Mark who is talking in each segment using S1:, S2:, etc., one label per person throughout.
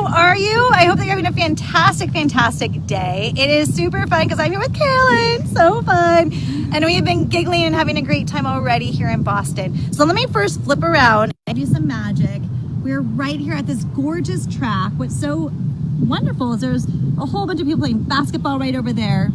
S1: how are you? I hope that you're having a fantastic day. It is super fun because I'm here with Caroline. So fun. And we have been giggling and having a great time already here in Boston. So let me first flip around and do some magic. We're right here at this gorgeous track. What's so wonderful is there's a whole bunch of people playing basketball right over there.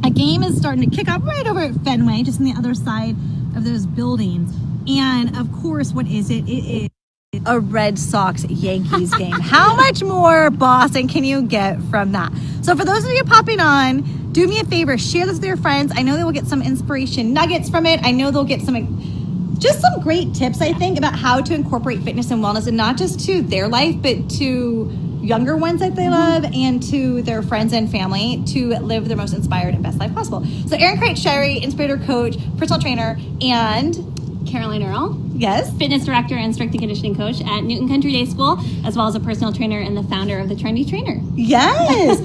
S1: A game is starting to kick off right over at Fenway, just on the other side of those buildings. And of course, what is it? It is a Red Sox Yankees game. How much more Boston can you get from that? So for those of you popping on, do me a favor, share this with your friends. I know they will get some inspiration nuggets from it. I know they'll get some great tips, I think, about how to incorporate fitness and wellness, and not just to their life, but to younger ones that they love and to their friends and family to live their most inspired and best life possible. So Erin Kreitz Shirey, Inspirator coach, personal trainer, and
S2: Caroline Earle.
S1: Yes.
S2: Fitness director and strength and conditioning coach at Newton Country Day School, as well as a personal trainer and the founder of the Trendy Trainer.
S1: Yes.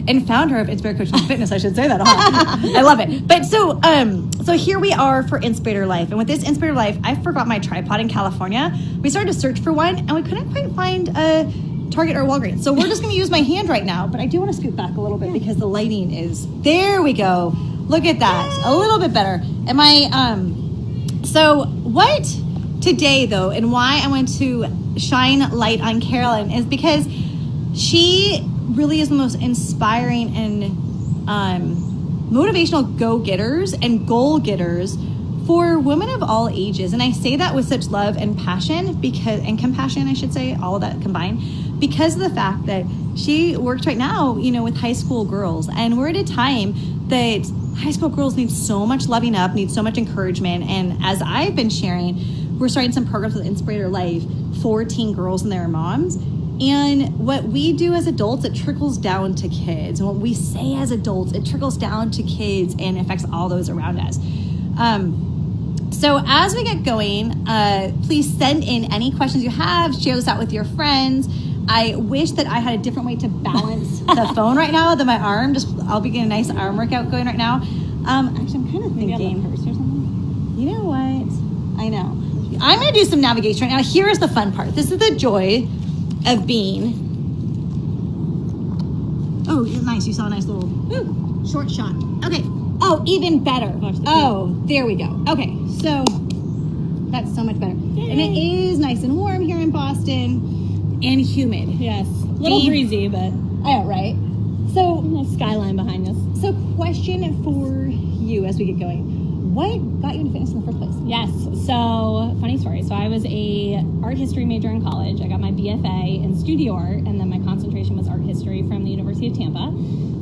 S1: And founder of Inspirator Coaching Fitness. I should say that. I love it. But so here we are for Inspirator Life. And with this Inspirator Life, I forgot my tripod in California. We started to search for one and we couldn't quite find a Target or Walgreens. So we're just going to use my hand right now, but I do want to scoot back a little bit because the lighting is, there we go. Look at that. Yay. A little bit better. So what today though, and why I want to shine light on Caroline is because she really is the most inspiring and motivational go-getters and goal-getters for women of all ages. And I say that with such love and passion and compassion, I should say, all of that combined, because of the fact that she works right now, with high school girls. And we're at a time that high school girls need so much loving up, need so much encouragement. And as I've been sharing, we're starting some programs with Inspirator Life for teen girls and their moms. And what we do as adults, it trickles down to kids. And what we say as adults, it trickles down to kids and affects all those around us. So as we get going, please send in any questions you have, share this out with your friends. I wish that I had a different way to balance the phone right now than my arm. I'll be getting a nice arm workout going right now. Actually, I'm kind of thinking,
S2: purse or something.
S1: You know what? I know. I'm going to do some navigation right now. Here's the fun part. This is the joy of being. Oh, nice. You saw a nice little short shot. Okay. Oh, even better. Oh, there we go. Okay, so that's so much better. Yay. And it is nice and warm here in Boston. And humid.
S2: Yes. A little breezy, but...
S1: Oh, right. So...
S2: Nice skyline behind us.
S1: So question for you as we get going. What got you into fitness in the first place?
S2: Yes. So, funny story. So I was a art history major in college. I got my BFA in studio art, and then my concentration was art history from the University of Tampa.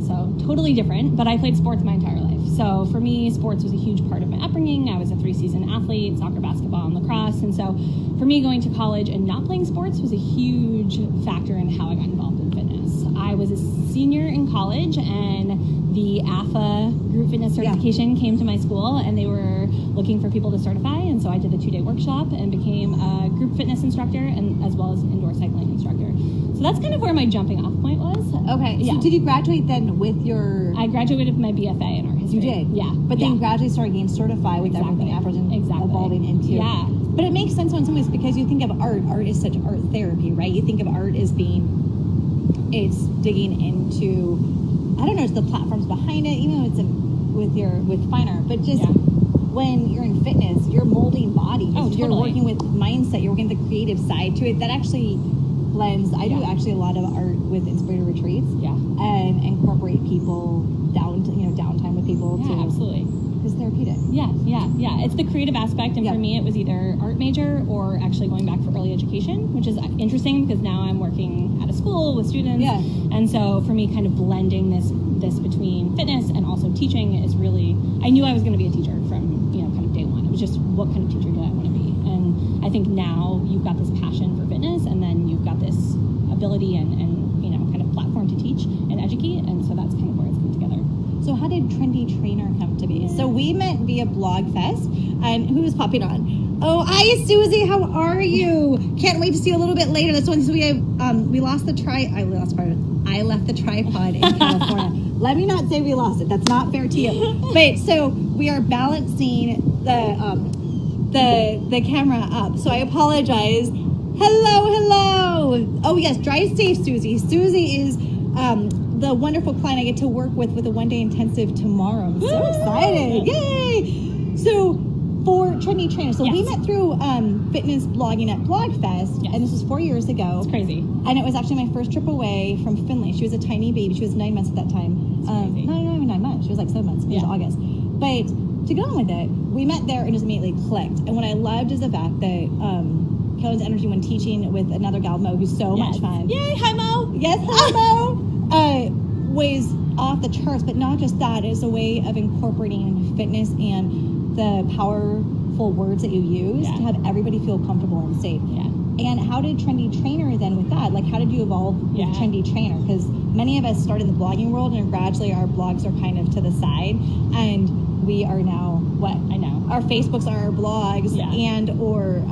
S2: So totally different, but I played sports my entire life. So for me, sports was a huge part of my upbringing. I was a 3-season athlete, soccer, basketball, and lacrosse. And so for me, going to college and not playing sports was a huge factor in how I got involved in fitness. I was a senior in college, and the AFA group fitness certification came to my school, and they were looking for people to certify. And so I did a 2-day workshop and became a group fitness instructor and as well as an indoor cycling instructor. So that's kind of where my jumping off point was.
S1: Okay. Yeah. So did you graduate then with your...
S2: I graduated with my BFA in art history.
S1: You did?
S2: Yeah.
S1: But then gradually started getting certified with everything afterwards and evolving into...
S2: Yeah.
S1: But it makes sense in some ways because you think of art is such art therapy, right? You think of art as it's digging into, I don't know, it's the platforms behind it, even though it's with fine art, but just when you're in fitness, you're molding bodies.
S2: Oh, totally.
S1: You're working with mindset, you're working with the creative side to it. That actually blends. I do actually a lot of art with Inspirator retreats. Yeah. And incorporate people downtime with people.
S2: Yeah, absolutely.
S1: It's therapeutic.
S2: Yeah. It's the creative aspect, and for me, it was either art major or actually going back for early education, which is interesting because now I'm working at a school with students. Yeah. And so for me, kind of blending this between fitness and also teaching is really. I knew I was going to be a teacher from kind of day one. It was just what kind of teacher do I want to be, and I think now you've got this passion for fitness, and then you've got this ability and kind of platform to teach and educate, and so that's kind of where it's come together.
S1: So how did Trendy Trainer come to be? So we met via Blog Fest, and who was popping on? Oh, hi, Susie. How are you? Can't wait to see you a little bit later. That's one. So we lost the I left the tripod in California. Let me not say we lost it. That's not fair to you. But so we are balancing the camera up. So I apologize. Hello. Oh yes, drive safe, Susie. Susie is the wonderful client I get to work with a one-day intensive tomorrow. I'm so excited. Yay! So for Trendy Trainer, so we met through fitness blogging at BlogFest, and this was 4 years ago.
S2: It's crazy.
S1: And it was actually my first trip away from Finland. She was a tiny baby. She was 9 months at that time. Not even 9 months. She was like 7 months. It was August. But to get on with it, we met there and just immediately clicked. And what I loved is the fact that Caroline's energy when teaching with another gal, Mo, who's so much fun.
S2: Yay, hi Mo.
S1: Yes, hi Mo. Was off the charts, but not just that. It's a way of incorporating fitness and the powerful words that you use to have everybody feel comfortable and safe. Yeah. And how did Trendy Trainer then with that? Like, how did you evolve with Trendy Trainer? Because many of us started in the blogging world, and gradually our blogs are kind of to the side, and we are now what? I know. Our Facebooks are our blogs, and or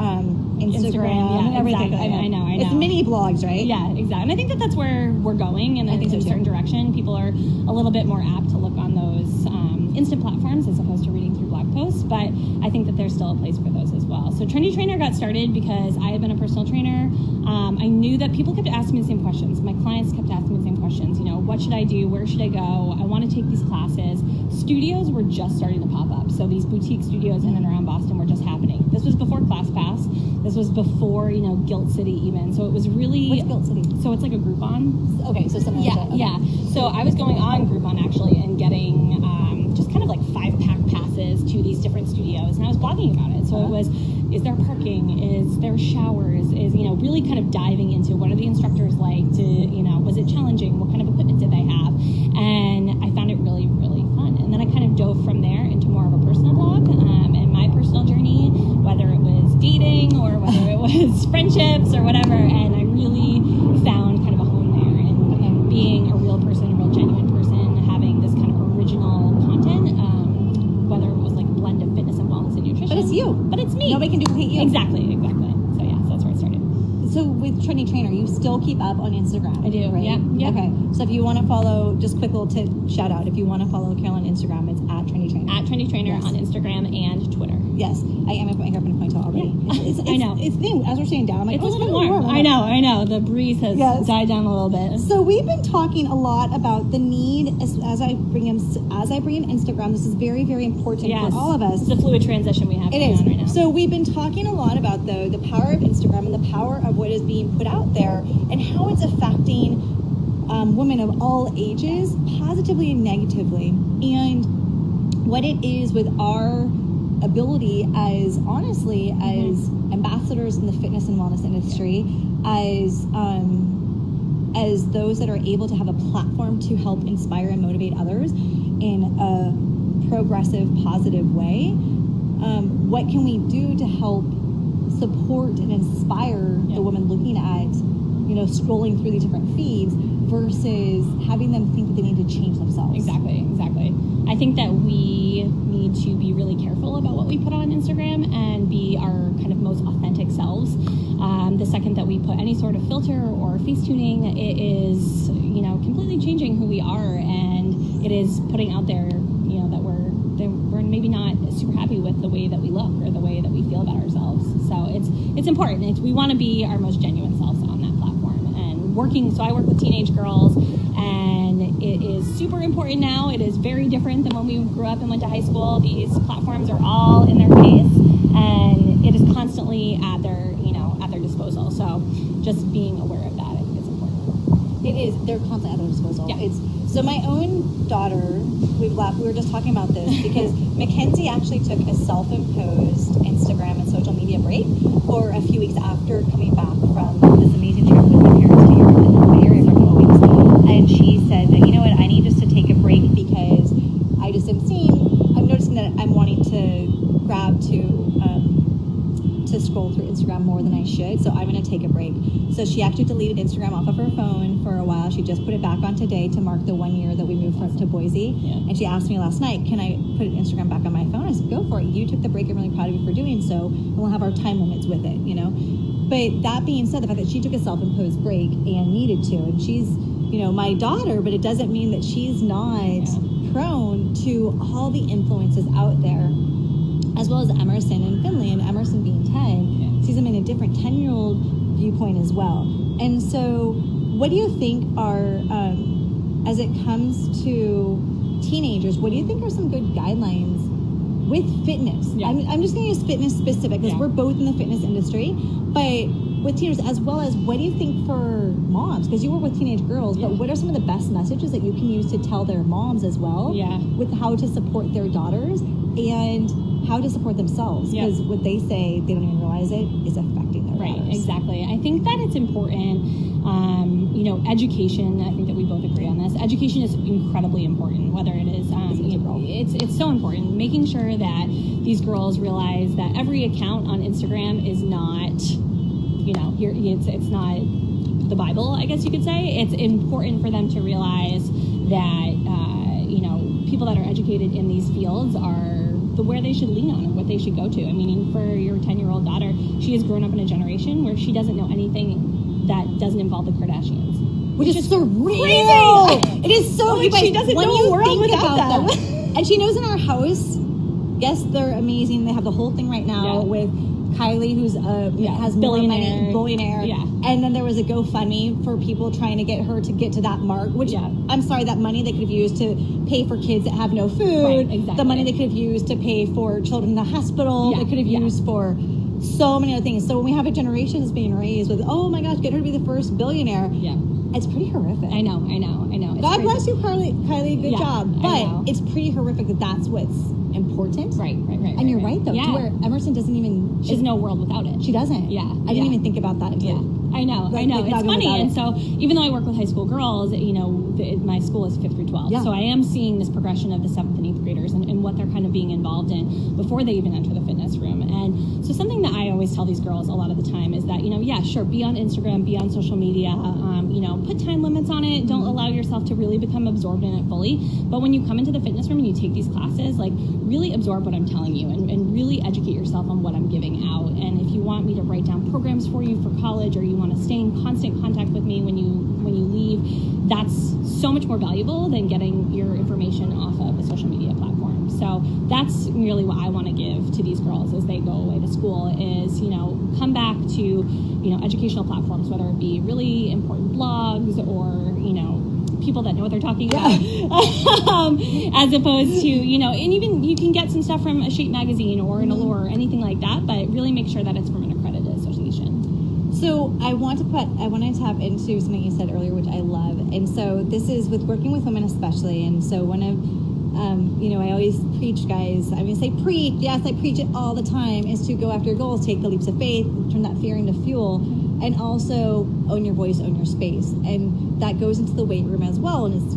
S1: Instagram and everything.
S2: Exactly. I know.
S1: It's mini blogs, right?
S2: Yeah, exactly. And I think that that's where we're going, and I think there's a certain direction. People are a little bit more apt to look on those instant platforms as opposed to reading through blog posts, but I think that there's still a place for those as well. So Trendy Trainer got started because I had been a personal trainer. I knew that people kept asking me the same questions. My clients kept asking me the same questions. You know, what should I do? Where should I go? I want to take these classes. Studios were just starting to pop up. So these boutique studios in and around Boston were just happening. This was before ClassPass. This was before, you know, Guilt City even. So it was really...
S1: What's Guilt City?
S2: So it's like a Groupon.
S1: Okay, so something like that. Okay.
S2: Yeah. So I was going on Groupon actually and getting just kind of like 5-pack passes to these different studios, and I was blogging about it. So it was, is there parking? Is there showers? Is, you know, really kind of diving into what are the instructors like to, you know, was it challenging? What kind of equipment did they have? And I found it really, really fun. And then I kind of dove from there into more of a personal blog and my personal journey, whether it was dating or whether it was friendships or whatever. And I really found kind of a home there, and being a real person, a real genuine person, having this kind of original content, whether it was like a blend of fitness and wellness and nutrition.
S1: But it's you.
S2: But it's me.
S1: Nobody can duplicate you.
S2: Exactly. So yeah, so that's where I started.
S1: So with Trendy Trainer, you still keep up on Instagram.
S2: I do,
S1: right?
S2: Yeah.
S1: Okay. So if you want to follow, just quick little shout out. If you want to follow Caroline on Instagram, it's at Trendy Trainer.
S2: At Trendy Trainer on Instagram and Twitter.
S1: Yes. I am my hair up in a ponytail already.
S2: Yeah. I know.
S1: It's new. As we're sitting down, I'm like,
S2: it's a little warm. I know. The breeze has died down a little bit.
S1: So we've been talking a lot about the need as I bring in Instagram. This is very, very important for all of us.
S2: It's a fluid transition we have going on right now.
S1: So we've been talking a lot about the power of Instagram and the power of what is being put out there and how it's affecting women of all ages, positively and negatively, and what it is with our ability as ambassadors in the fitness and wellness industry, as those that are able to have a platform to help inspire and motivate others in a progressive, positive way. What can we do to help support and inspire the women looking at, you know, scrolling through these different feeds versus having them think that they need to change themselves?
S2: Exactly. I think that we need to be really careful about what we put on Instagram and be our kind of most authentic selves. The second that we put any sort of filter or face tuning, it is, you know, completely changing who we are, and it is putting out there, you know, that we're maybe not super happy with the way that we look or the way that we feel about ourselves. So it's important. We want to be our most genuine selves on that platform. And so I work with teenage girls, and it is super important now. It is very different than when we grew up and went to high school. These platforms are all in their face, and it is constantly at their disposal. So just being aware of that, I think, is important.
S1: It is. They're constantly at their disposal.
S2: Yeah.
S1: So my own daughter, we were just talking about this because Mackenzie actually took a self-imposed Instagram and social media break for a few weeks after coming back from this amazing trip with my parents to Europe and my area for a couple weeks. And she said that, you know what, I need just to take a break because I'm noticing that I'm wanting to grab to scroll through Instagram more than I should, so I'm going to take a break. So she actually deleted Instagram off of her phone for a while. She just put it back on today to mark the 1 year that we moved to Boise. Yeah. And she asked me last night, can I put Instagram back on my phone? I said, go for it. You took the break. I'm really proud of you for doing so. And we'll have our time limits with it, you know. But that being said, the fact that she took a self-imposed break and needed to, and she's, you know, my daughter, but it doesn't mean that she's not prone to all the influences out there, as well as Emerson and Finley, and Emerson being 10, sees them in a different 10-year-old viewpoint as well. And so what do you think are, as it comes to teenagers, what do you think are some good guidelines with fitness?
S2: Yeah.
S1: I'm just going to use fitness specific because we're both in the fitness industry, but with teenagers, as well as what do you think for moms? Because you work with teenage girls, but what are some of the best messages that you can use to tell their moms as well with how to support their daughters and how to support themselves? Because what they say, they don't even realize it, is affecting their daughters.
S2: Right, exactly. I think that it's important, education, I think that we both agree on this. Education is incredibly important, whether it is, it's so important. Making sure that these girls realize that every account on Instagram is not, it's not the Bible, I guess you could say. It's important for them to realize that, people that are educated in these fields are where they should lean on and what they should go to. I mean, for your 10-year-old daughter, she has grown up in a generation where she doesn't know anything that doesn't involve the Kardashians.
S1: Which is surreal. It is so
S2: like she doesn't know a world without them.
S1: And she knows in our house, yes, they're amazing. They have the whole thing right now with Kylie, who's has more money, billionaire. Yeah. And then there was a GoFundMe for people trying to get her to get to that mark, which I'm sorry, that money they could have used to pay for kids that have no food.
S2: Right, exactly.
S1: The money they could have used to pay for children in the hospital. They could have used for so many other things. So when we have a generation that's being raised with, oh my gosh, get her to be the first billionaire. It's pretty horrific.
S2: I know. It's
S1: God
S2: crazy.
S1: bless you, Kylie. Good job. But it's pretty horrific that's what's important.
S2: Right.
S1: And you're right, though. To where Emerson doesn't even...
S2: She's no world without it.
S1: She doesn't.
S2: Yeah.
S1: I didn't even think about that until...
S2: I know. It's funny. And so even though I work with high school girls, my school is 5th through 12th. Yeah. So I am seeing this progression of the 7th and 8th graders and what they're kind of being involved in before they even enter the fitness room. And so something that I always tell these girls a lot of the time is that, sure, be on Instagram, be on social media, put time limits on it. Don't allow yourself to really become absorbed in it fully. But when you come into the fitness room and you take these classes, like really absorb what I'm telling you and really educate yourself on what I'm giving out. And if you want me to write down programs for you for college, or you want to stay in constant contact with me when you leave, that's so much more valuable than getting your information off of a social media platform. So that's really what I want to give to these girls as they go away to school is, come back to, educational platforms, whether it be really important blogs or, people that know what they're talking about, as opposed to, and even you can get some stuff from a Shape magazine or an Allure or anything like that, but really make sure that it's from an accredited association.
S1: So I want to tap into something you said earlier, which I love. And so this is with working with women especially. And so one of, I always preach, guys, I'm going to say preach. Yes, I preach it all the time, is to go after your goals, take the leaps of faith, turn that fear into fuel, and also own your voice, own your space. And that goes into the weight room as well. And it's,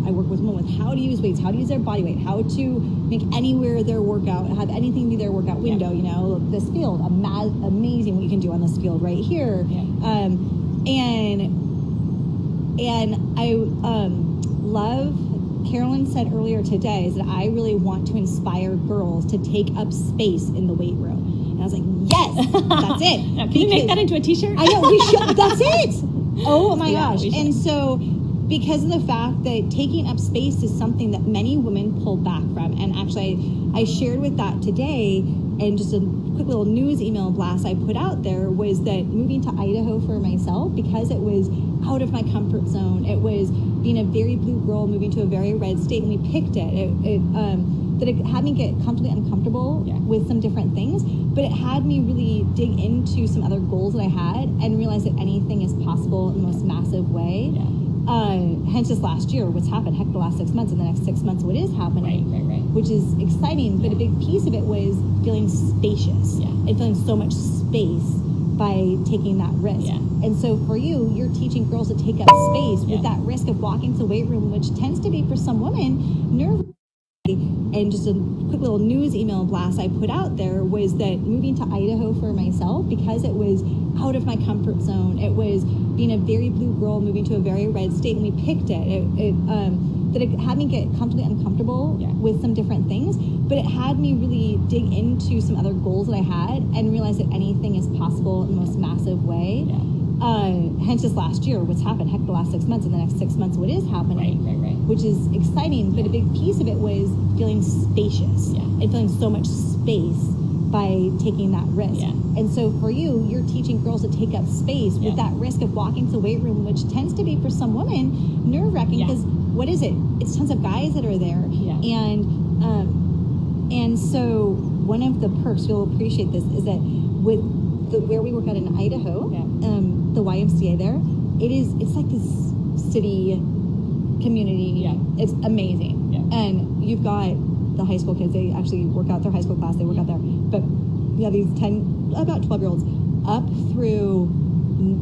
S1: I work with women with how to use weights, how to use their body weight, how to make anywhere their workout, have anything be their workout window, this field, amazing what you can do on this field right here. Yeah. And I love, Caroline said earlier today, is that I really want to inspire girls to take up space in the weight room. And I was like, yes, that's it.
S2: Now, can you make that into a t-shirt?
S1: I know, we should. That's it. Oh my gosh. And so because of the fact that taking up space is something that many women pull back from. And actually, I shared with that today, and just a quick little news email blast I put out there was that moving to Idaho for myself, because it was out of my comfort zone, it was being a very blue girl moving to a very red state, and we picked it. That it had me get comfortably uncomfortable with some different things, but it had me really dig into some other goals that I had and realize that anything is possible in the most massive way. Hence this last year, what's happened, heck, the last 6 months, and the next 6 months, what is happening,
S2: right.
S1: which is exciting, but a big piece of it was feeling spacious and feeling so much space by taking that risk. And so for you're teaching girls to take up space with that risk of walking to the weight room, which tends to be for some women nerve. And just a quick little news email blast I put out there was that moving to Idaho for myself, because it was out of my comfort zone, it was being a very blue girl moving to a very red state, and we picked it. That it had me get comfortably uncomfortable with some different things, but it had me really dig into some other goals that I had and realize that anything is possible in the most massive way. Hence this last year, what's happened, heck, the last 6 months, and the next 6 months, what is happening, which is exciting, but a big piece of it was feeling spacious and feeling so much space by taking that risk.
S2: Yeah.
S1: And so for you, you're teaching girls to take up space with that risk of walking to the weight room, which tends to be for some women nerve-wracking because what is it? It's tons of guys that are there. Yeah. And so one of the perks, you'll appreciate this, is that with where we work out in Idaho, the YMCA there, it's like this city community. Yeah. It's amazing. Yeah. And you've got the high school kids, they actually work out their high school class, they work out there. But these about 12-year-olds up through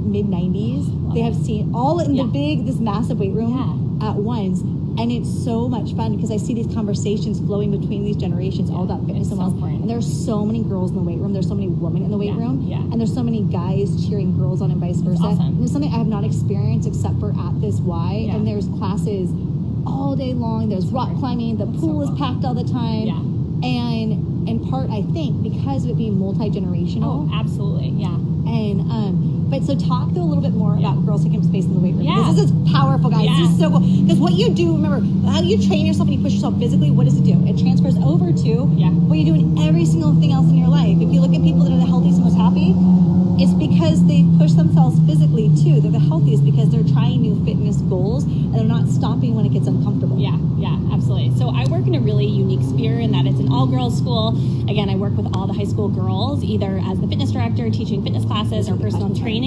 S1: mid-90s, they have seen all in this massive weight room at once. And it's so much fun because I see these conversations flowing between these generations, all about fitness and wellness. And there's so many girls in the weight room. There's so many women in the weight room. Yeah. And there's so many guys cheering girls on and vice versa. Awesome. And it's something I have not experienced except for at this Y. Yeah. And there's classes all day long. There's rock climbing. The pool is packed all the time. Yeah. And in part, I think, because of it being multi-generational.
S2: Oh, absolutely. Yeah.
S1: And but so talk though a little bit more about girls taking up space in the weight room. Because this is powerful, guys. This is so cool. Because what you do, remember, how you train yourself and you push yourself physically, what does it do? It transfers over to what you do in every single thing else in your life. If you look at people that are the healthiest and most happy, it's because they push themselves physically too. They're the healthiest because they're trying new fitness goals and they're not stopping when it gets uncomfortable.
S2: Yeah, absolutely. So I work in a really unique sphere in that it's an all-girls school. Again, I work with all the high school girls, either as the fitness director, teaching fitness classes or personal training.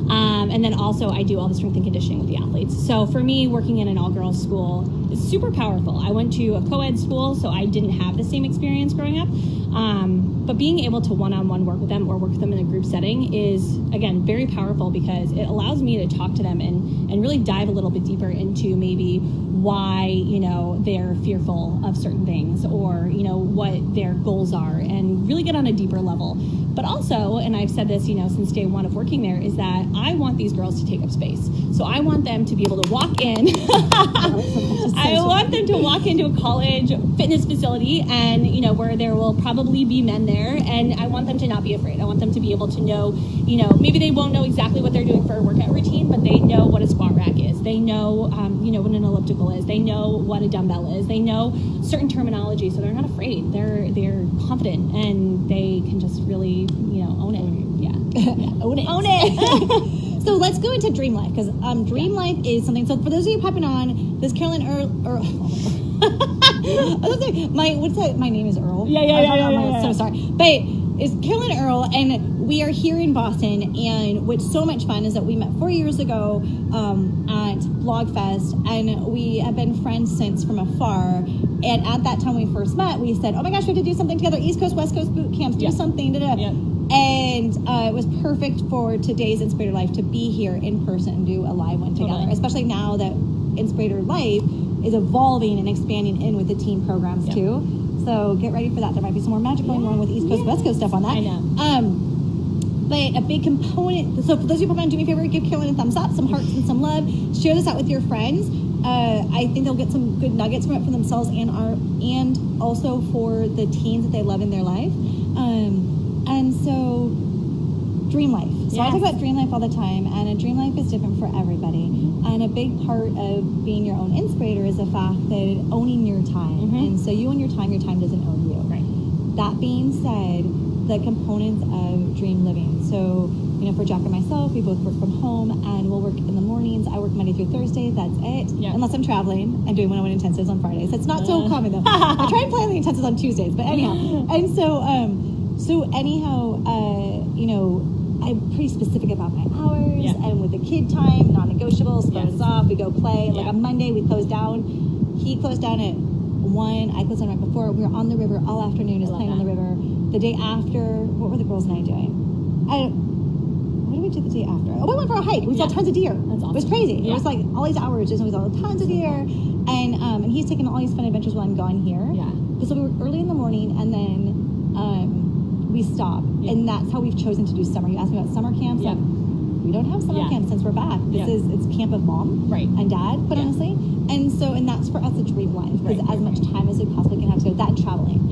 S2: And then also I do all the strength and conditioning with the athletes. So for me, working in an all-girls school is super powerful. I went to a co-ed school, so I didn't have the same experience growing up. But being able to one-on-one work with them or work with them in a group setting is, again, very powerful because it allows me to talk to them and really dive a little bit deeper into maybe why, they're fearful of certain things or, what their goals are and really get on a deeper level. But also, and I've said this, since day one of working there, is that I want these girls to take up space. So I want them to be able to walk in. I want them to walk into a college fitness facility and, where there will probably be men there. And I want them to not be afraid. I want them to be able to know, maybe they won't know exactly what they're doing for a workout routine, but they know what a squat rack is. They know, what an elliptical is. They know what a dumbbell is. They know certain terminology, so they're not afraid. They're confident and they can just really, own it. Yeah. Own it. So let's go into Dream Life because Dream Life is something. So for those of you popping on, this Caroline Earle. My name is Earle. Yeah. So sorry, but it's Caroline Earle, and we are here in Boston. And what's so much fun is that we met 4 years ago at Blogfest, and we have been friends since from afar. And at that time we first met, we said, "Oh my gosh, we have to do something together. East Coast, West Coast boot camps, do something." And it was perfect for today's Inspirator Life to be here in person and do a live one together, especially now that Inspirator Life is evolving and expanding in with the team programs too. So get ready for that. There might be some more magic going on with East Coast, West Coast stuff on that. I know.
S1: But a big component, so for those of you who want to do me a favor, give Caroline a thumbs up, some hearts and some love. Share this out with your friends. I think they'll get some good nuggets from it for themselves and also for the teens that they love in their life. And so, Dream Life. So I talk about Dream Life all the time, and a Dream Life is different for everybody. And a big part of being your own inspirator is the fact that owning your time. And so you own your time doesn't own you. Right. That being said, the components of dream living. So, for Jack and myself, we both work from home, and we'll work in the mornings. I work Monday through Thursday, that's it. Yeah. Unless I'm traveling and doing one-on-one intensives on Fridays. That's not so common, though. I try and plan the intensives on Tuesdays, but anyhow. And so anyhow, I'm pretty specific about my hours, and with the kid time, non-negotiables, phone is off, we go play. Like on Monday, we close down. He closed down at 1, I closed down right before. We were on the river all afternoon, just playing on the river. The day after, what were the girls and I doing? What did we do the day after? Oh, we went for a hike. We saw tons of deer. That's awesome. It was crazy. Yeah. It was like all these hours, just we saw tons of deer. And he's taking all these fun adventures while I'm gone here. Yeah. So we were early in the morning, and then we stopped. Yeah. And that's how we've chosen to do summer. You asked me about summer camps. Yeah. Like, we don't have summer camps since we're back. It's camp of mom and dad, quite honestly. And that's for us a dream life, because as much time as we possibly can have to go, that and traveling.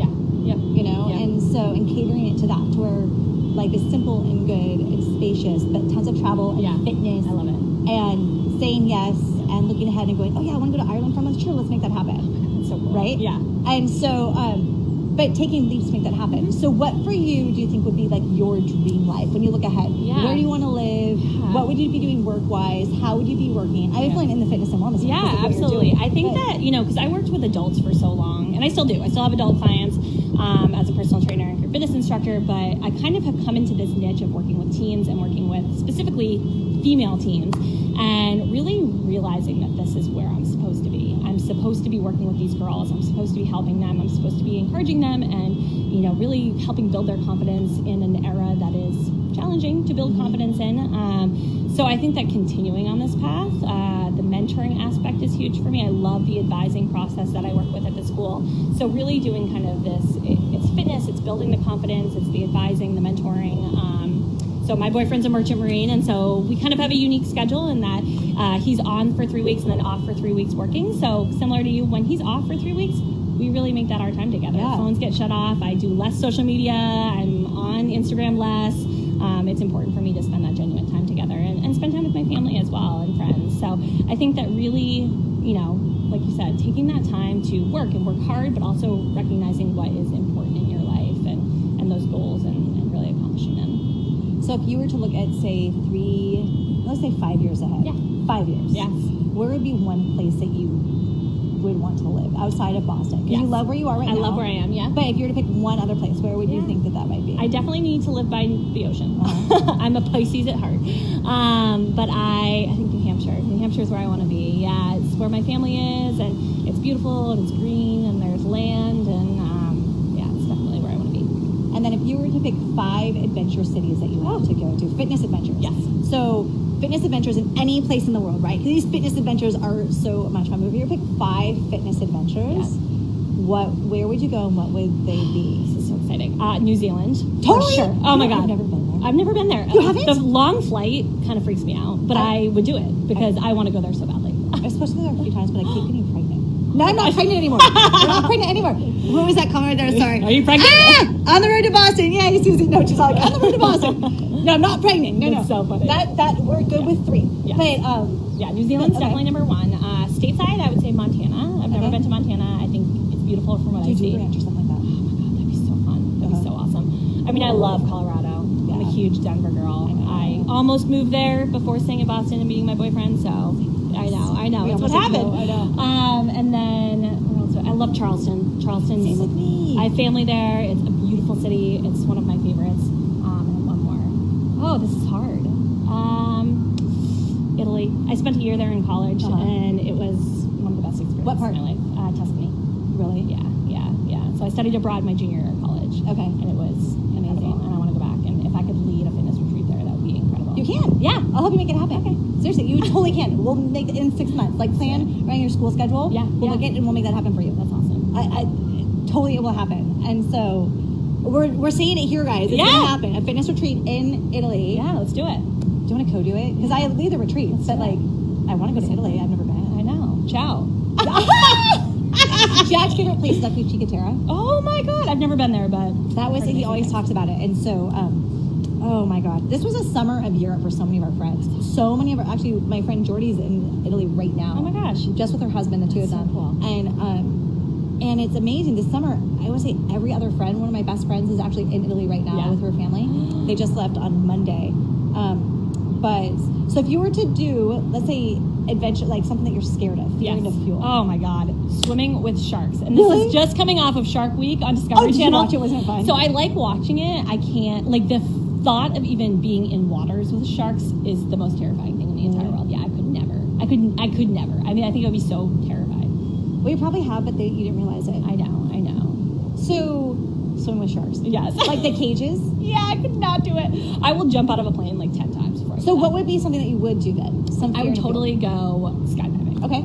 S1: And catering it to that, to where life is simple and good and spacious, but tons of travel and fitness. I love it. And saying yes and looking ahead and going, oh yeah, I want to go to Ireland for a month. Sure, let's make that happen. That's so cool. Right? Yeah. And so but taking leaps to make that happen. So what for you do you think would be like your dream life when you look ahead?
S2: Yeah.
S1: Where do you want to live?
S2: Yeah.
S1: What would you be doing work-wise? How would you be working? I have feeling in the fitness and wellness.
S2: Yeah, absolutely. I think that, because I worked with adults for so long, and I still do. I still have adult clients as a personal trainer and fitness instructor, but I kind of have come into this niche of working with teens and working with specifically female teens, and really realizing that this is where I'm supposed to be. I'm supposed to be working with these girls. I'm supposed to be helping them. I'm supposed to be encouraging them and, really helping build their confidence in an era that is challenging to build confidence in. So I think that continuing on this path, the mentoring aspect is huge for me. I love the advising process that I work with at the school. So really doing kind of this, it's fitness, it's building the confidence, it's the advising, the mentoring. So my boyfriend's a merchant marine, and so we kind of have a unique schedule in that he's on for 3 weeks and then off for 3 weeks working. So similar to you, when he's off for 3 weeks, we really make that our time together.
S1: Yeah.
S2: Phones get shut off. I do less social media. I'm on Instagram less. It's important for me to spend that genuine time together and spend time with my family as well and friends. So I think that really, like you said, taking that time to work hard, but also recognizing what is important in your life and those goals and really accomplishing them.
S1: So if you were to look at, say, let's say 5 years ahead.
S2: Yeah.
S1: 5 years.
S2: Yes.
S1: Where would be one place that you would want to live outside of Boston? Because you love where you are right now.
S2: I love where I am, yeah.
S1: But if you were to pick one other place, where would you think that might be?
S2: I definitely need to live by the ocean. I'm a Pisces at heart. But I think New Hampshire. New Hampshire is where I want to be. Yeah, it's where my family is, and it's beautiful, and it's green, and there's land, and it's definitely where I want to be.
S1: And then if you were to pick 5 adventure cities that you want to go to, fitness adventures.
S2: Yes.
S1: So fitness adventures in any place in the world, right? Because these fitness adventures are so much fun. But if you were to pick 5 fitness adventures, where would you go and what would they be?
S2: This is so exciting. New Zealand.
S1: Totally.
S2: For sure. Oh my God.
S1: I've never been there.
S2: I've never been there.
S1: You haven't?
S2: The long flight kind of freaks me out, but I would do it because I want to go there so badly.
S1: I was supposed to go there a few times, but I keep getting pregnant. No, I'm not pregnant anymore. I'm not pregnant anymore. What was that comment right there? Sorry.
S2: Are you pregnant?
S1: On the road to Boston. Yay, Susie. No, she's like, on the road to Boston. No, I'm not pregnant. No.
S2: That's so funny.
S1: That we're good with 3.
S2: Yeah.
S1: But
S2: New Zealand's definitely number 1. Stateside, I would say Montana. I've never been to Montana. I think it's beautiful from what I see.
S1: Ranch or something like that.
S2: Oh my God, that'd be so fun. That'd be so awesome. I mean, I love Colorado. I'm a huge Denver girl. I almost moved there before staying in Boston and meeting my boyfriend, so I know. That's what happened.
S1: I know.
S2: And then I love Charleston. Charleston's,
S1: same with me.
S2: I have family there. It's a beautiful city. It's one of my favorites. And one more. Oh, this is hard. Italy. I spent a year there in college, and it was one of the best experiences
S1: What part?
S2: of my life. Tuscany.
S1: Really?
S2: Yeah. So I studied abroad my junior year of college.
S1: Okay.
S2: And it was amazing, and I want to go back. And if I could lead a fitness retreat there, that would be incredible.
S1: You can.
S2: Yeah.
S1: I'll help you make it happen. Okay. Seriously, you totally can. We'll make it in 6 months. Like plan around your school schedule.
S2: Yeah.
S1: We'll look it and we'll make that happen for you.
S2: That's awesome.
S1: I totally it will happen. And so we're seeing it here, guys. It's gonna happen. A fitness retreat in Italy.
S2: Yeah, let's do it.
S1: Do you want to co-do it? Because I lead the retreats, but like I want to go to Italy. I've never been.
S2: I know. Ciao.
S1: Jack's favorite place is actually Terra.
S2: Oh my God, I've never been there, but
S1: that was he always talks about it. And so, oh my God, this was a summer of Europe for so many of our friends. So many of our actually, my friend Jordy's in Italy right now.
S2: Oh my gosh,
S1: just with her husband, the two of them.
S2: So cool.
S1: And it's amazing. This summer, I would say every other friend, one of my best friends, is actually in Italy right now with her family. They just left on Monday. But so if you were to do, let's say, adventure, like something that you're scared of, fearing of fuel.
S2: Oh my God, swimming with sharks. And this is just coming off of Shark Week on Discovery Channel.
S1: Did you watch it? Wasn't it fun?
S2: So I like watching it. I can't, like the thought of even being in waters with sharks is the most terrifying thing in the entire world. Yeah, I could never. I could never. I mean, I think I would be so terrified.
S1: Well, you probably have, but you didn't realize it.
S2: I know.
S1: So, swim with sharks.
S2: Yes.
S1: Like the cages?
S2: Yeah, I could not do it. I will jump out of a plane like 10 times before I do
S1: So
S2: that.
S1: what would be something that you would do then?
S2: I would totally go skydiving.
S1: Okay.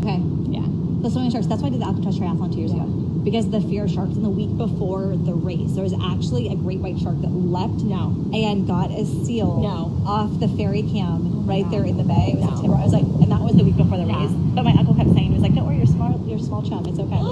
S2: Yeah.
S1: So swimming with sharks, that's why I did the Alcatraz Triathlon 2 years ago. Because of the fear of sharks. And the week before the race, there was actually a great white shark that leapt and got a seal off the ferry cam right there in the bay. It was September. I was like, and that was the week before the race. But my uncle kept saying, he was like, don't worry, you're small chum, it's okay.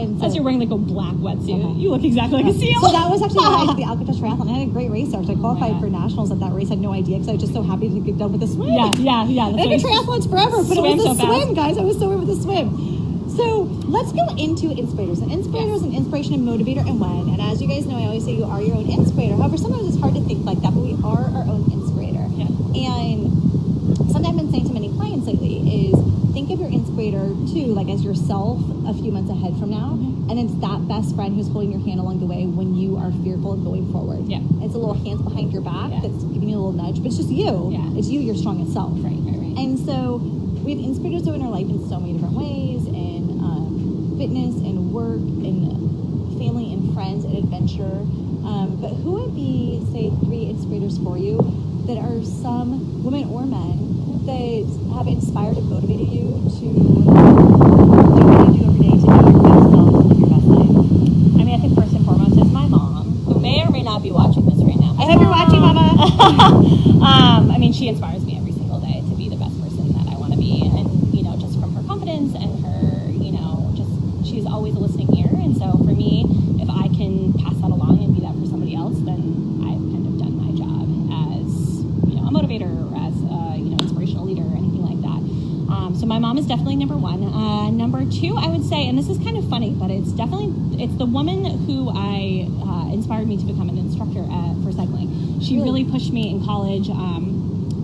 S1: And so,
S2: as you're wearing like a black wetsuit, you look exactly like a seal.
S1: So that was actually why I did the Alcatraz Triathlon. I had a great race there. So I qualified for nationals at that race. I had no idea because I was just so happy to get done with the swim.
S2: Yeah.
S1: I've been triathlons forever, but it was a swim, guys. I was so over the swim. So let's go into Inspirators. And Inspirators and inspiration and motivator and when. And as you guys know, I always say you are your own inspirator. However, sometimes it's hard to think like that, but we are our own inspirator. Yeah. And something I've been saying to many clients lately is think of your inspirator too, like as yourself a few months ahead from now. And it's that best friend who's holding your hand along the way when you are fearful of going forward. Yeah. It's a little hands behind your back that's giving you a little nudge, but it's just you. Yeah. It's you, your strongest self. Right. And so we have inspirators in our life in so many different ways, in fitness and work and family and friends and adventure. But who would be, say, 3 inspirators for you that are some women or men that have inspired and motivated you to do what you do every day to be your best self and live your best life?
S2: I mean, I think first and foremost is my mom, who may or may not be watching this right now.
S1: I hope you're watching, Mama.
S2: I mean, she inspires me every single day to be the best person that I want to be. And, you know, just from her confidence and her, you know, just she's always a listening ear. And so for me, if I can pass that along and be that for somebody else, then I've kind of done my job as, you know, a motivator or as a, you know, inspirational leader or anything like that. So my mom is definitely number 1. Number 2, I would say, and this is kind of funny, but it's the woman who I inspired me to become an instructor for cycling. She really pushed me in college.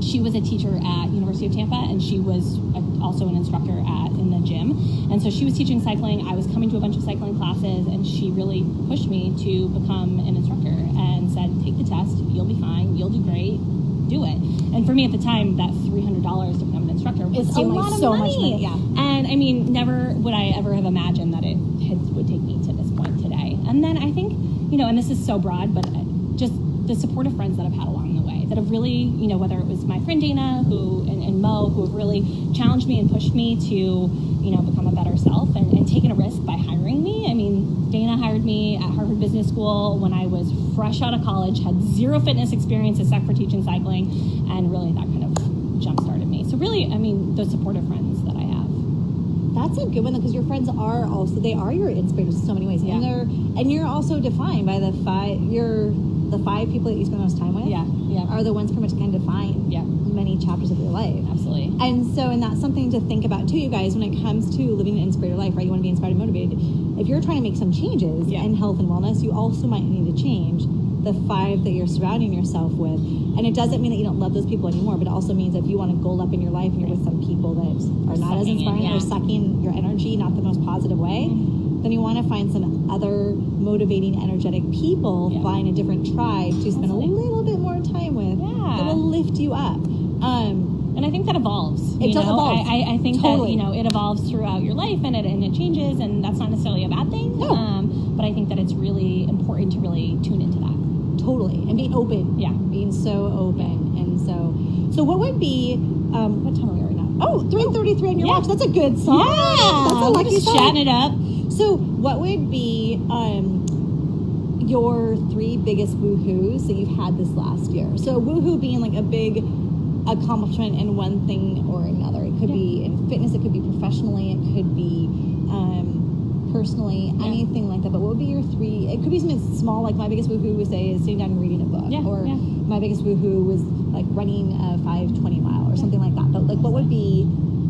S2: She was a teacher at University of Tampa, and she was also an instructor in the gym. And so she was teaching cycling. I was coming to a bunch of cycling classes, and she really pushed me to become an instructor and said, take the test, you'll be fine, you'll do great, do it. And for me at the time, that $300 to become an instructor was a lot of money. Yeah. And I mean, never would I ever have imagined that it would take me to this point today. And then I think, you know, and this is so broad, but just the supportive friends that I've had along the way that have really, you know, whether it was my friend Dana and Mo, who have really challenged me and pushed me to, you know, become a better self and taken a risk by hiring me. I mean, Dana hired me at Harvard Business School when I was fresh out of college, had 0 fitness experience except for teaching cycling, and really that kind of jump-started me. So really, I mean, those supportive friends that I have.
S1: That's a good one, because your friends are also, they are your inspirators in so many ways. Yeah. And you're also defined by the 5 people that you spend the most time with are the ones pretty much kind of define many chapters of your life.
S2: Absolutely.
S1: And that's something to think about too, you guys, when it comes to living an inspirator life, right? You want to be inspired and motivated. If you're trying to make some changes in health and wellness, you also might need to change the 5 that you're surrounding yourself with. And it doesn't mean that you don't love those people anymore, but it also means if you want to goal up in your life and you're with some people that are not as inspiring or sucking your energy, not the most positive way, then you want to find some other motivating, energetic people, find a different tribe to spend a little bit more time with that will lift you up.
S2: And I think that evolves.
S1: It does evolve.
S2: I think that, you know, it evolves throughout your life and it changes, and that's not necessarily a bad thing.
S1: No.
S2: But I think that it's really important to really tune into that.
S1: Totally. And be open. Yeah. Being so open. And so what would be, what time are we right now? Oh, 3:33 on your watch. That's a good song.
S2: Yeah.
S1: That's a lucky song.
S2: Chatting it up.
S1: So what would be your 3 biggest woohoos that you've had this last year? So woohoo being like a big accomplishment in one thing or another. It could be in fitness, it could be professionally, it could be personally, anything like that. But what would be your 3? It could be something small, like my biggest woohoo would say is sitting down and reading a book. My biggest woohoo was like running a 5:20 mile or something like that. But like, what would be?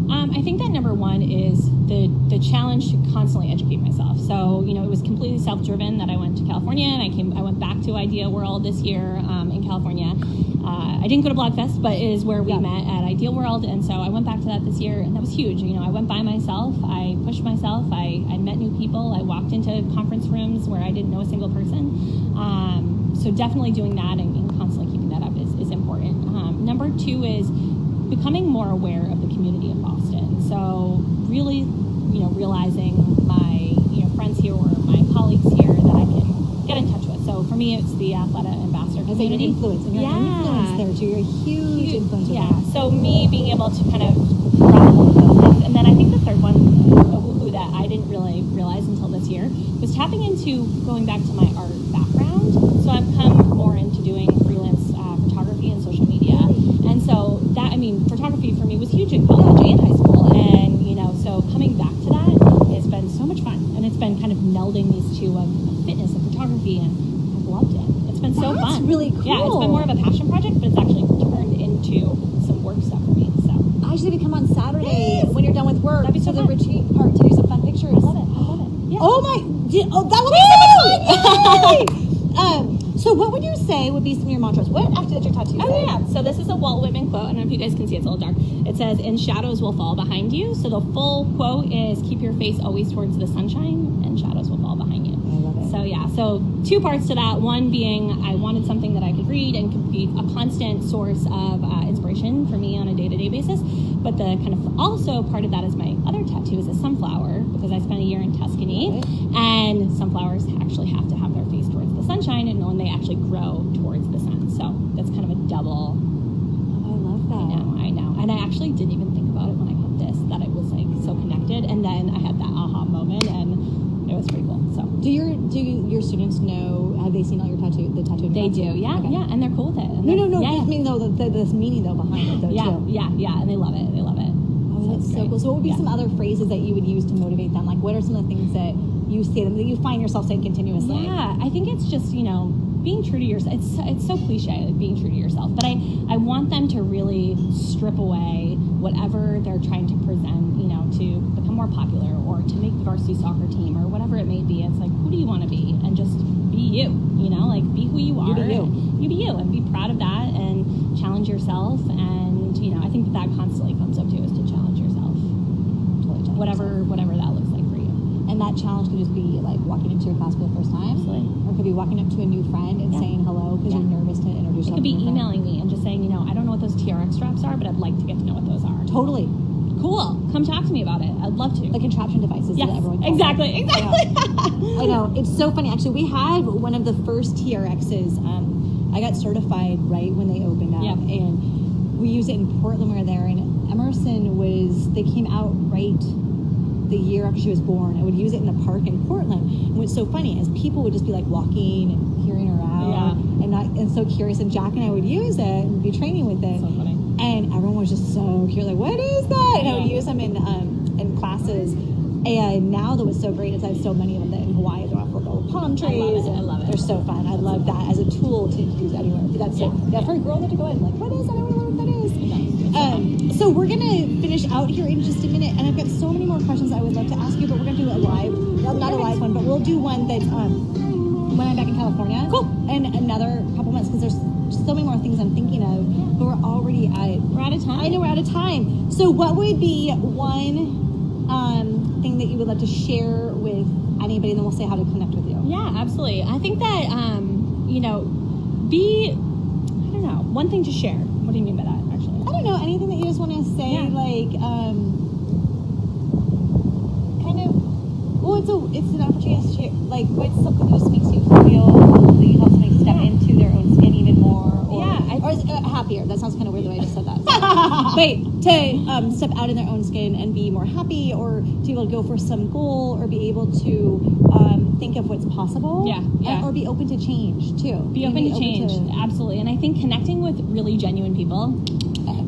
S2: I think that number 1 is the challenge to constantly educate myself. So, you know, it was completely self-driven that I went to California, and I went back to Idea World this year in California. I didn't go to Blogfest, but it is where we met at Ideal World, and so I went back to that this year, and that was huge. You know, I went by myself, I pushed myself, I met new people, I walked into conference rooms where I didn't know a single person. So definitely doing that and constantly keeping that up is important. Number 2 is becoming more aware of the community in Boston. So really, you know, realizing my, you know, friends here or my colleagues here that I can get in touch with. So for me, it's the Athleta Ambassador community.
S1: You're influence, and you're an influence there too. You're a huge influence.
S2: Yeah. So me being able to kind of grab hold of those things. And then I think the third one, that I didn't really realize until this year, was tapping into going back to my art background. So I've come more into doing freelance photography and social media. And so that, I mean, photography for me was huge in college and high school. And, you know, so coming back to that has been so much fun. And it's been kind of melding these two of fitness and photography, and I've loved it. It's been so fun.
S1: Really cool.
S2: Yeah, it's been more of a passion project, but it's actually turned into some work stuff for me. So
S1: I want you to come on Saturday when you're done with work.
S2: That'd be so
S1: to the
S2: fun.
S1: retreat park to do some fun pictures.
S2: I love it. Yeah.
S1: Oh that would be so fun! Yay! So what would you say would be some of your mantras? What actually does your tattoo say?
S2: Oh, yeah. So this is a Walt Whitman quote. I don't know if you guys can see it. It's a little dark. It says, "And shadows will fall behind you." So the full quote is, keep your face always towards the sunshine and shadows will fall behind you.
S1: I love it.
S2: So yeah, so 2 parts to that. One being I wanted something that I could read and could be a constant source of inspiration for me on a day-to-day basis. But the kind of also part of that is my other tattoo is a sunflower, because I spent a year in Tuscany, and sunflowers actually have to have their face towards the sunshine, and when they actually grow towards the sun. So that's kind of a double.
S1: I love that.
S2: I know. And I actually didn't even think about it when I got this, that it was like so connected. And then I had that aha moment, and it was pretty cool. So
S1: do your students know? Have they seen all your tattoo? The tattoo.
S2: they do, yeah,
S1: Okay.
S2: yeah, and they're cool with it. And
S1: No.
S2: yeah,
S1: I mean, though, the meaning though behind it though too.
S2: yeah, and they love it. They love it.
S1: Oh, that's so
S2: great.
S1: cool. So what would be
S2: Yeah.
S1: some other phrases that you would use to motivate them? Like, what are some of the things that you say them that you find yourself saying continuously?
S2: Yeah, I think it's just, being true to yourself. It's so cliche, like being true to yourself. But I want them to really strip away whatever they're trying to present, to become more popular or to make the varsity soccer team or whatever it may be. It's like, who do you want to be? And just be you, like be who you are.
S1: You be you.
S2: You be you and be proud of that and challenge yourself. And, I think that constantly comes up too, is to challenge yourself. Whatever that looks like for you.
S1: And that challenge could just be like walking into your class for the first time.
S2: Absolutely.
S1: Or it could be walking up to a new friend and saying hello because you're nervous to introduce
S2: It
S1: yourself.
S2: could be
S1: to your friend.
S2: emailing me and just saying, I don't know what those TRX straps are, but I'd like to get to know what those are.
S1: Totally.
S2: Cool. Come talk to me about it. I'd love to.
S1: Like contraption devices
S2: Yes,
S1: that everyone calls
S2: exactly.
S1: I know. It's so funny. Actually, we had one of the first TRXs. I got certified right when they opened up.
S2: Yeah.
S1: And we used it in Portland. We were there. And Emerson they came out right the year after she was born. I would use it in the park in Portland. And what's so funny is people would just be like walking and hearing her out and so curious. And Jack and I would use it and be training with it.
S2: So funny.
S1: And everyone was just so curious, like, what is that? And I would use them in classes. And now that was so great is I have so many of them that in Hawaii they're off little palm trees.
S2: I love it.
S1: They're so fun. I love that as a tool to use anywhere. That's so for a girl that to go in, like, what is that? I don't know what that is. So we're gonna finish out here in just a minute, and I've got so many more questions I would love to ask you, but we're gonna do a live, not a live one, but we'll do one that's when I'm back in California.
S2: Cool.
S1: And another couple months, because there's so many more things I'm thinking of, but we're already
S2: We're out of time.
S1: I know we're out of time. So what would be one thing that you would love to share with anybody, and then we'll say how to connect with you?
S2: Yeah, absolutely. I think that, one thing to share. What do you mean by that, actually?
S1: I don't know, anything that you just want to say, like, kind of, well, it's an opportunity to share, like, what's something that just makes you feel that you help somebody step into their own skin even more, or happier. That sounds kind of weird the way I just said that. But to step out in their own skin and be more happy, or to be able to go for some goal, or be able to think of what's possible. Or be open to change, too.
S2: Be open to change, absolutely. And I think connecting with really genuine people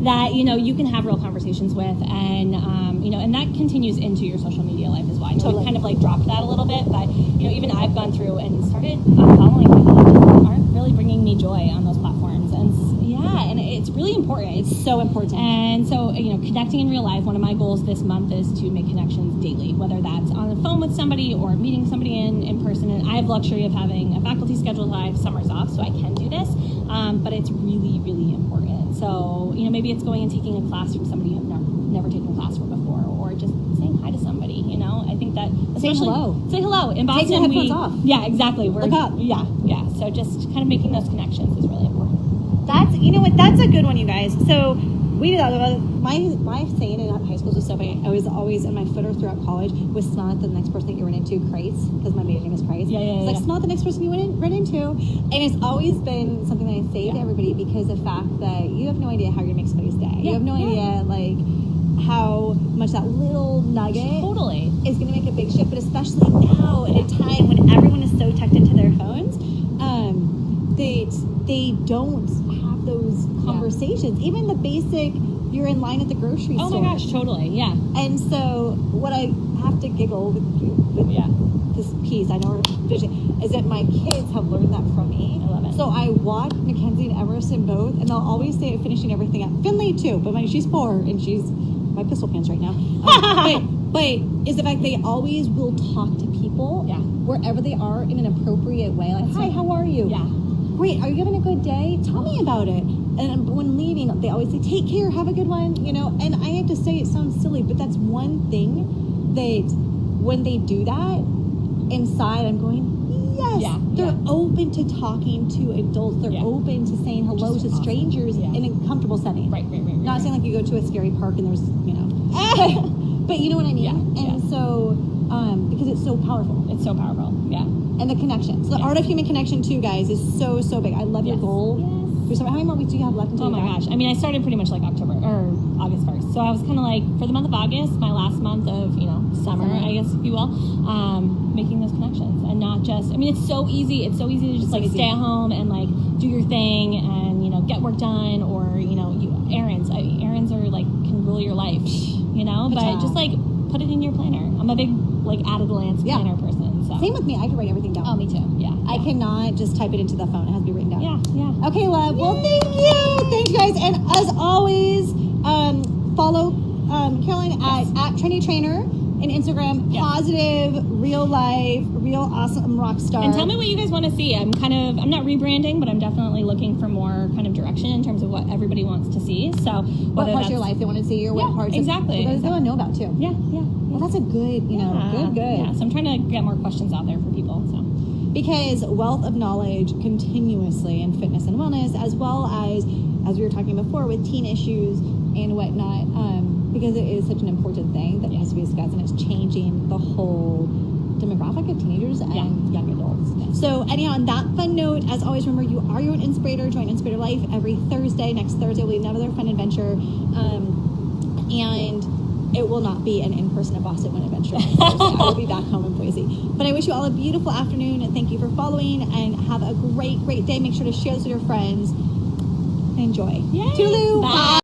S2: that, you can have real conversations with, and, and that continues into your social media life as well. I know we've kind of like dropped that a little bit, but, even I've gone through and started following people that just aren't really bringing me joy on those platforms. And it's really important. It's
S1: so important.
S2: And so, connecting in real life, one of my goals this month is to make connections daily, whether that's on the phone with somebody or meeting somebody in person. And I have the luxury of having a faculty schedule live, summers off, so I can do this. But it's really, really important. So, maybe it's going and taking a class from somebody you've never taken a class from before, or just saying hi to somebody, I think that
S1: say hello.
S2: Say hello. In Boston,
S1: take your headphones off.
S2: Yeah, exactly.
S1: Look up.
S2: Yeah. So just kind of making those connections is really important.
S1: That's a good one, you guys. So we did that. My saying in high school was so funny. I was always, in my footer throughout college, was smile at the next person that you run into, Kreitz, because my maiden name is Kreitz. It's like, smile at the next person you run into. And it's always been something that I say to everybody, because the fact that you have no idea how you're going to make somebody's day. You have no idea, like, how much that little nugget is going to make a big shift. But especially now, at a time when everyone is so tucked into their phones, they don't have those conversations. Even the basic, you're in line at the grocery store.
S2: Oh my gosh, totally, yeah.
S1: And so what I have to giggle with this piece, I know her vision, is that my kids have learned that from me.
S2: I love it.
S1: So I watch Mackenzie and Emerson both, and they'll always say finishing everything up. Finley too, but she's 4 and she's my pistol pants right now. But is the fact they always will talk to people wherever they are in an appropriate way. Like, hi, how are you?
S2: Yeah.
S1: Great, are you having a good day? Tell me about it. And when leaving, they always say, take care, have a good one, And I have to say, it sounds silly, but that's one thing that when they do that, inside I'm going, yes. They're open to talking to adults. They're open to saying hello to strangers in a comfortable setting. Right. Not saying like you go to a scary park and there's, but you know what I mean? And so, because it's so powerful.
S2: It's so powerful,
S1: And the connection. So the art of human connection too, guys, is so, so big. I love your goal. How many more weeks do you have left until
S2: Oh my gosh. I mean, I started pretty much like October or August 1st. So I was kind of like, for the month of August, my last month of, summer, I guess, if you will, making those connections and not just, it's so easy. It's so easy to just stay at home and like do your thing and, get work done or, errands. Errands are like, can rule your life, but just like put it in your planner. I'm a big like at-a-glance planner person. So.
S1: Same with me. I can write everything down.
S2: Oh, me too. Yeah.
S1: I cannot just type it into the phone. It has to be written down.
S2: Yeah.
S1: Okay, love. Yay. Well, thank you. Thank you, guys. And as always, follow Caroline at Trendy Trainer and Instagram. Positive, real life, real awesome rock star.
S2: And tell me what you guys want to see. I'm not rebranding, but I'm definitely looking for more kind of direction in terms of what everybody wants to see. So
S1: what parts of your life they want to see or what parts
S2: exactly.
S1: What they want to know about too.
S2: Yeah.
S1: Well, that's a good, good.
S2: Yeah, so I'm trying to get more questions out there for people. So
S1: because wealth of knowledge continuously in fitness and wellness, as well as we were talking before with teen issues and whatnot, because it is such an important thing that needs to be discussed, and it's changing the whole demographic of teenagers and young adults. Yeah. So anyhow, on that fun note, as always, remember you are your own Inspirator. Join Inspirator Life every Thursday. Next Thursday will be another fun adventure, and it will not be an in-person at Boston One adventure. I will be back home in Boise. But I wish you all a beautiful afternoon, and thank you for following, and have a great day. Make sure to share this with your friends. Enjoy.
S2: Yay.
S1: Toodaloo.
S2: Bye.